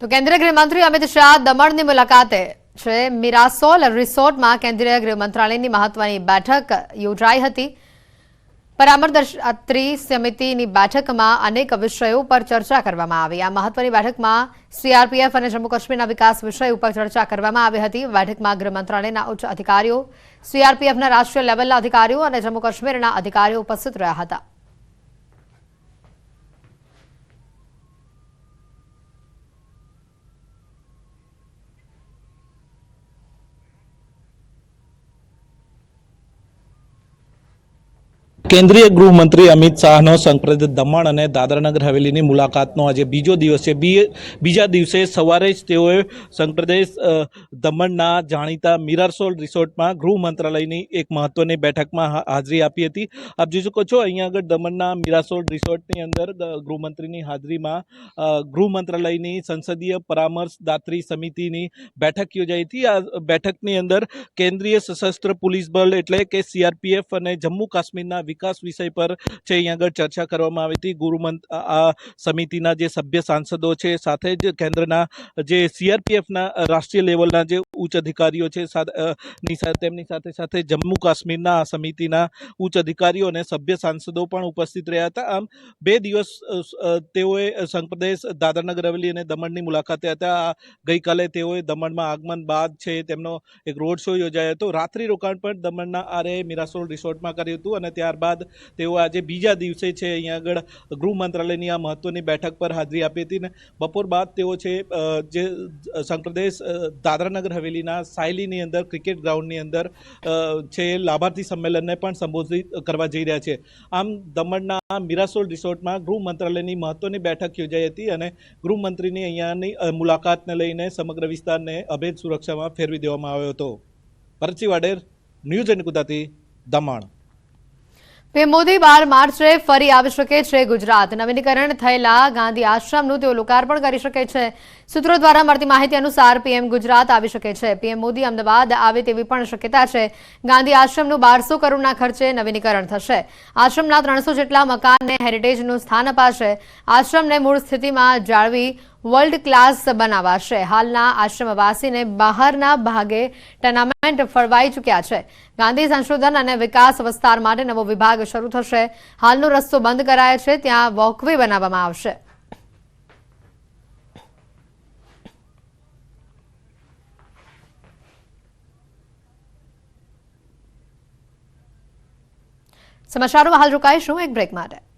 તો કેન્દ્રીય ગૃહમંત્રી અમિત શાહ દમણની મુલાકાતે છે। મિરાસોલ રિસોર્ટમાં કેન્દ્રીય ગૃહ મંત્રાલયની મહત્વની બેઠક યોજાઈ હતી। પરામર્શદાત્રી સમિતિની બેઠકમાં અનેક વિષયો પર ચર્ચા કરવામાં આવી। આ મહત્વની બેઠકમાં સીઆરપીએફ અને જમ્મુ કાશ્મીરના વિકાસ વિષય ઉપર ચર્ચા કરવામાં આવી હતી। બેઠકમાં ગૃહ મંત્રાલયના ઉચ્ચ અધિકારીઓ, સીઆરપીએફના રાષ્ટ્રીય લેવલના અધિકારીઓ અને જમ્મુ કાશ્મીરના અધિકારીઓ ઉપસ્થિત રહ્યા હતા। કેન્દ્રીય ગૃહમંત્રી અમિત શાહનો સંપ્રદેશ દમણ અને દાદરાનગર હવેલીની મુલાકાતનો આજે બીજો દિવસ છે। બીજા દિવસે સવારે જ તેઓએ સંપ્રદેશ દમણના જાણીતા મિરાસોલ રિસોર્ટમાં ગૃહ મંત્રાલયની એક મહત્વની બેઠકમાં હાજરી આપી હતી। આપ જોઈ શકો છો અહીંયા આગળ દમણના મિરાસોલ રિસોર્ટની અંદર ગૃહમંત્રીની હાજરીમાં ગૃહ મંત્રાલયની સંસદીય પરામર્શદાત્રી સમિતિની બેઠક યોજાઈ હતી। આ બેઠકની અંદર કેન્દ્રીય સશસ્ત્ર પોલીસ બળ એટલે કે સીઆરપીએફ અને જમ્મુ કાશ્મીરના વિકાસ વિષય પર છે અહીંયા આગળ ચર્ચા કરવામાં આવી હતી। આ સમિતિના જે સભ્ય સાંસદો છે, સાથે જ કેન્દ્રના જે સીઆરપીએફના રાષ્ટ્રીય લેવલના જે ઉચ્ચ અધિકારીઓ છે તેમની સાથે સાથે જમ્મુ કાશ્મીરના આ સમિતિના ઉચ્ચ અધિકારીઓ અને સભ્ય સાંસદો પણ ઉપસ્થિત રહ્યા હતા। આમ બે દિવસ તેઓએ સંપ્રદેશ દાદરાનગર હવેલી અને દમણની મુલાકાતે હતા। ગઈકાલે તેઓએ દમણમાં આગમન બાદ છે તેમનો એક રોડ શો યોજાયો હતો। રાત્રિ રોકાણ પણ દમણના આરે મિરાસોલ રિસોર્ટમાં કર્યું હતું અને ત્યારબાદ તેઓ આજે બીજા દિવસે છે અહીંયા આગળ ગૃહ મંત્રાલયની આ મહત્વની બેઠક પર હાજરી આપી હતી। ને બપોર બાદ તેઓ છે જે સંપ્રદેશ દાદરાનગર હવેલીના સાયલીની અંદર ક્રિકેટ ગ્રાઉન્ડની અંદર છે લાભાર્થી સંમેલનને પણ સંબોધિત કરવા જઈ રહ્યા છે। આમ દમણના મિરાસોલ રિસોર્ટમાં ગૃહ મંત્રાલયની મહત્વની બેઠક યોજાઈ હતી અને ગૃહમંત્રીની અહીંયાની મુલાકાતને લઈને સમગ્ર વિસ્તારને અભેદ સુરક્ષામાં ફેરવી દેવામાં આવ્યો હતો। પરચી વાડેર, news and Gujarati, Daman. PM Modi 12 માર્ચે ફરી આવી શકે છે ગુજરાત। નવીનીકરણ થયેલા ગાંધી આશ્રમનું તેઓ લોકાર્પણ કરી શકે છે। સૂત્રો દ્વારા મળતી માહિતી અનુસાર પીએમ ગુજરાત આવી શકે છે। પીએમ મોદી અમદાવાદ આવે તેવી પણ શક્યતા છે। ગાંધી આશ્રમનું 1200 કરોડના ખર્ચે નવીનીકરણ થશે। આશ્રમના 300 જેટલા મકાનને હેરિટેજનું સ્થાન અપાશે। આશ્રમને મૂળ સ્થિતિમાં જાળવી વર્લ્ડ ક્લાસ બનાવાશે। હાલના આશ્રમવાસીને બહારના ભાગે ટેનામેન્ટ ફળવાઈ ચૂક્યા છે। ગાંધી સંશોધન અને વિકાસ વિસ્તાર માટે નવો વિભાગ શરૂ થશે। હાલનો રસ્તો બંધ કરાયો છે, ત્યાં વોકવે બનાવવામાં આવશે। સમાચારોમાં હાલ રોકાઈશું એક બ્રેક માટે।